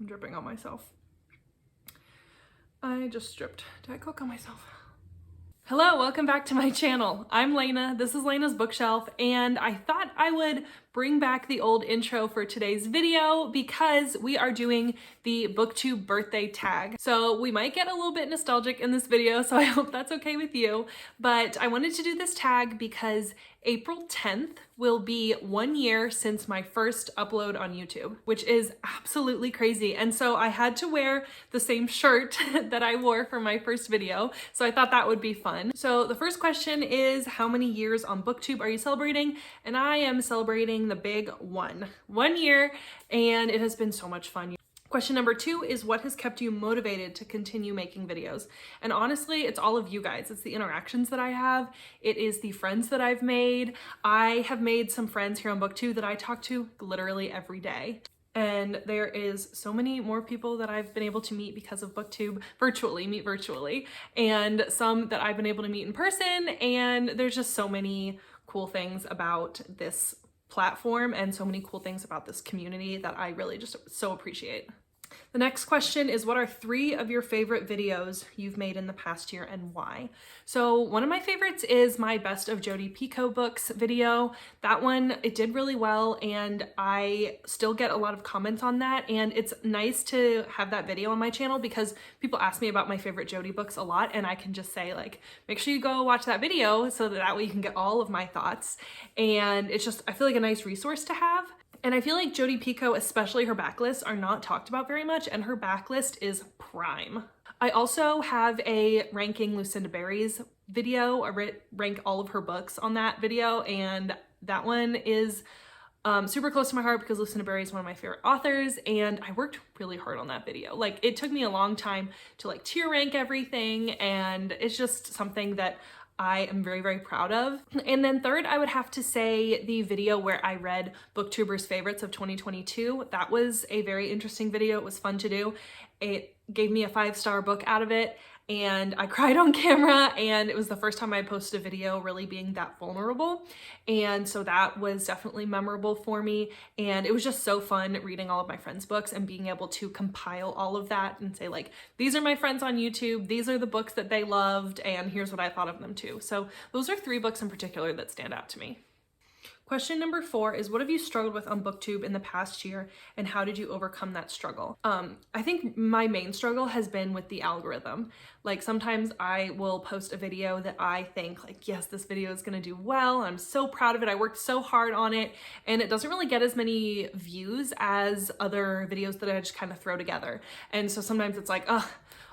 I'm dripping on myself. I just dripped Diet Coke on myself. Hello, welcome back to my channel. I'm Lena, this is Lena's Bookshelf, and I thought I would bring back the old intro for today's video because we are doing the BOOKTUBE birthday tag. So we might get a little bit nostalgic in this video, so I hope that's okay with you. But I wanted to do this tag because April 10th will be 1 year since my first upload on YouTube, which is absolutely crazy. And so I had to wear the same shirt that I wore for my first video. So I thought that would be fun. So the first question is, how many years on BOOKTUBE are you celebrating? And I am celebrating the big 1 year, and it has been so much fun. Question number 2 is, what has kept you motivated to continue making videos? And honestly, it's all of you guys. It's the interactions that I have. It is the friends that I've made. I have made some friends here on BOOKTUBE that I talk to literally every day. And there is so many more people that I've been able to meet because of BOOKTUBE virtually, and some that I've been able to meet in person. And there's just so many cool things about this platform and so many cool things about this community that I really just so appreciate. The next question is, what are 3 of your favorite videos you've made in the past year and why? So one of my favorites is my Best of Jodi Picoult books video. That one, it did really well, and I still get a lot of comments on that, and it's nice to have that video on my channel because people ask me about my favorite Jodi books a lot, and I can just say, like, make sure you go watch that video so that way you can get all of my thoughts. And it's just, I feel like a nice resource to have. And I feel like Jodi Picoult, especially her backlists, are not talked about very much, and her backlist is prime. I also have a ranking Lucinda Berry's video. I rank all of her books on that video, and that one is super close to my heart because Lucinda Berry is one of my favorite authors, and I worked really hard on that video. Like, it took me a long time to like tier rank everything, and it's just something that I am very, very proud of. And then third, I would have to say the video where I read Booktubers' favorites of 2022. That was a very interesting video. It was fun to do. It gave me a 5-star book out of it, and I cried on camera, and it was the first time I posted a video really being that vulnerable. And so that was definitely memorable for me. And it was just so fun reading all of my friends' books and being able to compile all of that and say, like, these are my friends on YouTube, these are the books that they loved, and here's what I thought of them too. So those are 3 books in particular that stand out to me. Question number 4 is, what have you struggled with on BOOKTUBE in the past year, and how did you overcome that struggle? I think my main struggle has been with the algorithm. Like, sometimes I will post a video that I think, like, yes, this video is gonna do well, I'm so proud of it, I worked so hard on it, and it doesn't really get as many views as other videos that I just kind of throw together. And so sometimes it's like, ugh,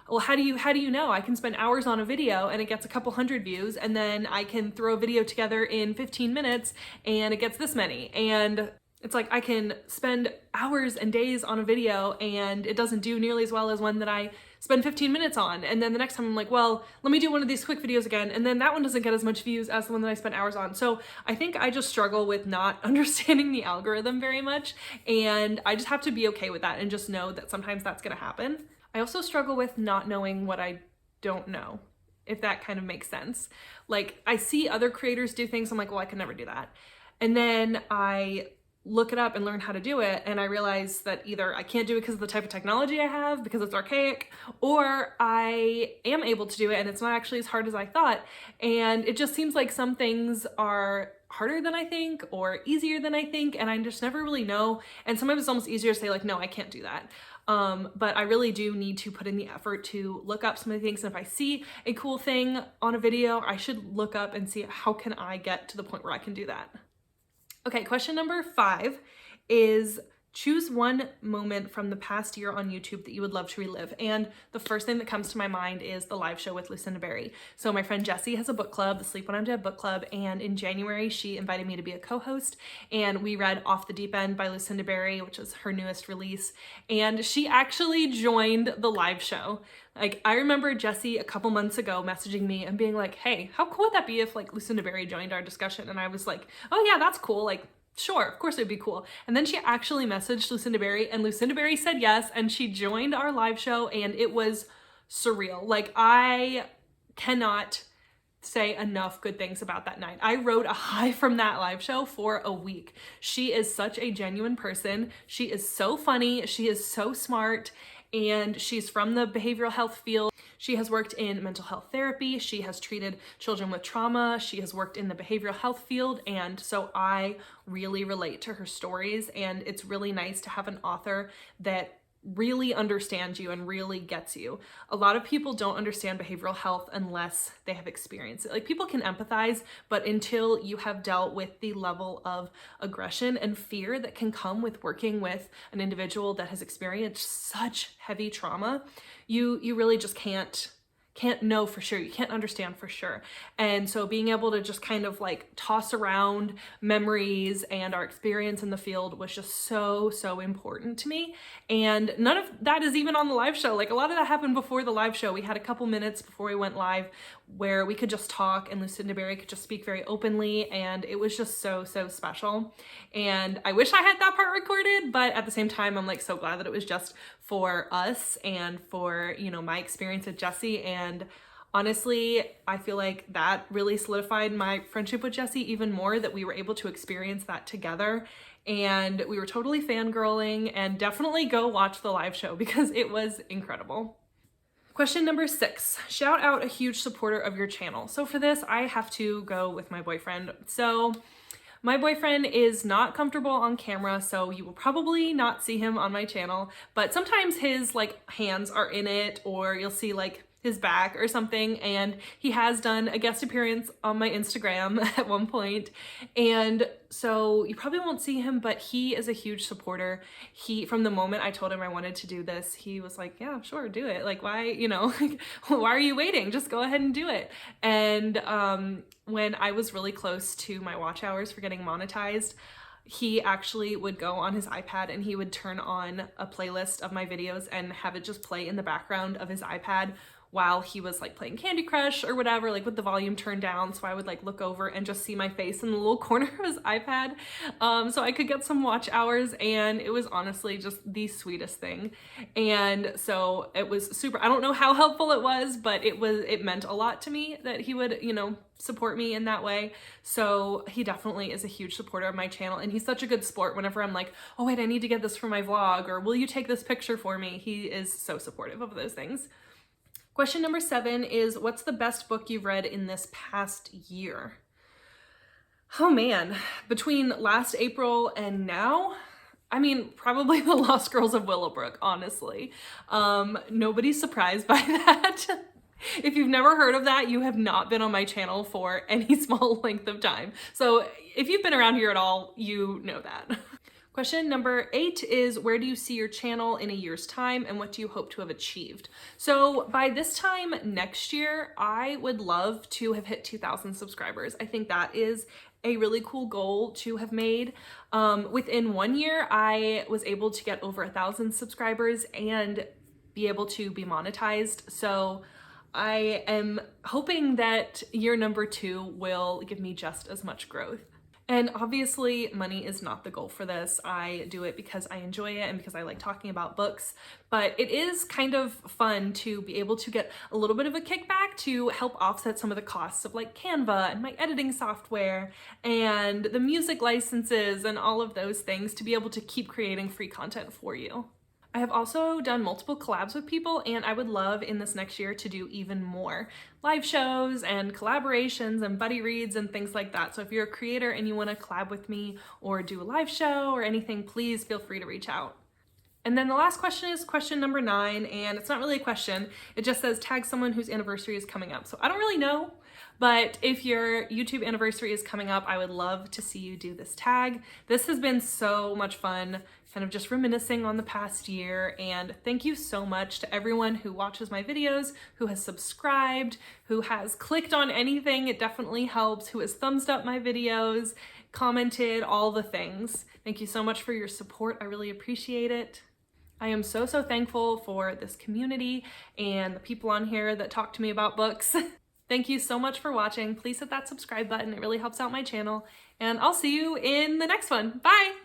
well, how do you know? I can spend hours on a video and it gets a couple hundred views, and then I can throw a video together in 15 minutes and it gets this many. And it's like, I can spend hours and days on a video and it doesn't do nearly as well as one that I spend 15 minutes on. And then the next time I'm like, well, let me do one of these quick videos again. And then that one doesn't get as much views as the one that I spent hours on. So I think I just struggle with not understanding the algorithm very much. And I just have to be okay with that and just know that sometimes that's gonna happen. I also struggle with not knowing what I don't know, if that kind of makes sense. Like, I see other creators do things, I'm like, well, I could never do that. And then I look it up and learn how to do it, and I realize that either I can't do it because of the type of technology I have, because it's archaic, or I am able to do it and it's not actually as hard as I thought. And it just seems like some things are harder than I think or easier than I think, and I just never really know. And sometimes it's almost easier to say, like, no, I can't do that. But I really do need to put in the effort to look up some of the things. And if I see a cool thing on a video, I should look up and see, how can I get to the point where I can do that? Okay, question number 5 is, choose one moment from the past year on YouTube that you would love to relive. And the first thing that comes to my mind is the live show with Lucinda Berry. So my friend Jessie has a book club, the Sleep When I'm Dead book club, and in January she invited me to be a co-host, and we read Off the Deep End by Lucinda Berry, which is her newest release, and she actually joined the live show. Like, I remember Jessie a couple months ago messaging me and being like, hey, how cool would that be if, like, Lucinda Berry joined our discussion? And I was like, oh yeah, that's cool. Like, sure, of course it'd be cool. And then she actually messaged Lucinda Berry, and Lucinda Berry said yes, and she joined our live show, and it was surreal. Like, I cannot say enough good things about that night. I rode a high from that live show for a week. She is such a genuine person. She is so funny. She is so smart, and she's from the behavioral health field. She has worked in mental health therapy. She has treated children with trauma. She has worked in the behavioral health field. And so I really relate to her stories, and it's really nice to have an author that really understands you and really gets you. A lot of people don't understand behavioral health unless they have experienced it. Like, people can empathize, but until you have dealt with the level of aggression and fear that can come with working with an individual that has experienced such heavy trauma, you really just can't know for sure. You can't understand for sure. And so being able to just kind of like toss around memories and our experience in the field was just so important to me. And none of that is even on the live show. Like, a lot of that happened before the live show. We had a couple minutes before we went live where we could just talk, and Lucinda Berry could just speak very openly, and it was just so special. And I wish I had that part recorded, but at the same time, I'm like so glad that it was just for us and for, you know, my experience with Jessie. And honestly, I feel like that really solidified my friendship with Jessie even more, that we were able to experience that together. And we were totally fangirling, and definitely go watch the live show because it was incredible. Question number 6, shout out a huge supporter of your channel. So for this, I have to go with my boyfriend. So my boyfriend is not comfortable on camera, so you will probably not see him on my channel, but sometimes his like hands are in it, or you'll see like his back or something. And he has done a guest appearance on my Instagram at one point. And so you probably won't see him, but he is a huge supporter. From the moment I told him I wanted to do this, he was like, yeah, sure, do it. Like, why, you know, like, why are you waiting? Just go ahead and do it. And when I was really close to my watch hours for getting monetized, he actually would go on his iPad and he would turn on a playlist of my videos and have it just play in the background of his iPad while he was like playing Candy Crush or whatever, like with the volume turned down. So I would like look over and just see my face in the little corner of his iPad, so I could get some watch hours. And it was honestly just the sweetest thing. And so it was super, I don't know how helpful it was, but it meant a lot to me that he would, you know, support me in that way. So he definitely is a huge supporter of my channel, and he's such a good sport. Whenever I'm like, oh wait, I need to get this for my vlog, or will you take this picture for me? He is so supportive of those things. Question number 7 is, what's the best book you've read in this past year? Oh man, between last April and now, I mean, probably The Lost Girls of Willowbrook, honestly. Nobody's surprised by that. If you've never heard of that, you have not been on my channel for any small length of time. So if you've been around here at all, you know that. Question number 8 is, where do you see your channel in a year's time, and what do you hope to have achieved? So by this time next year, I would love to have hit 2,000 subscribers. I think that is a really cool goal to have made. Within 1 year, I was able to get over 1,000 subscribers and be able to be monetized. So I am hoping that year number 2 will give me just as much growth. And obviously money is not the goal for this. I do it because I enjoy it and because I like talking about books, but it is kind of fun to be able to get a little bit of a kickback to help offset some of the costs of like Canva and my editing software and the music licenses and all of those things, to be able to keep creating free content for you. I have also done multiple collabs with people, and I would love in this next year to do even more live shows and collaborations and buddy reads and things like that. So if you're a creator and you want to collab with me or do a live show or anything, please feel free to reach out. And then the last question is question number 9, and it's not really a question. It just says tag someone whose anniversary is coming up. So I don't really know, but if your YouTube anniversary is coming up, I would love to see you do this tag. This has been so much fun, kind of just reminiscing on the past year. And thank you so much to everyone who watches my videos, who has subscribed, who has clicked on anything. It definitely helps, who has thumbs up my videos, commented, all the things. Thank you so much for your support. I really appreciate it. I am so thankful for this community and the people on here that talk to me about books. Thank you so much for watching. Please hit that subscribe button. It really helps out my channel, and I'll see you in the next one. Bye!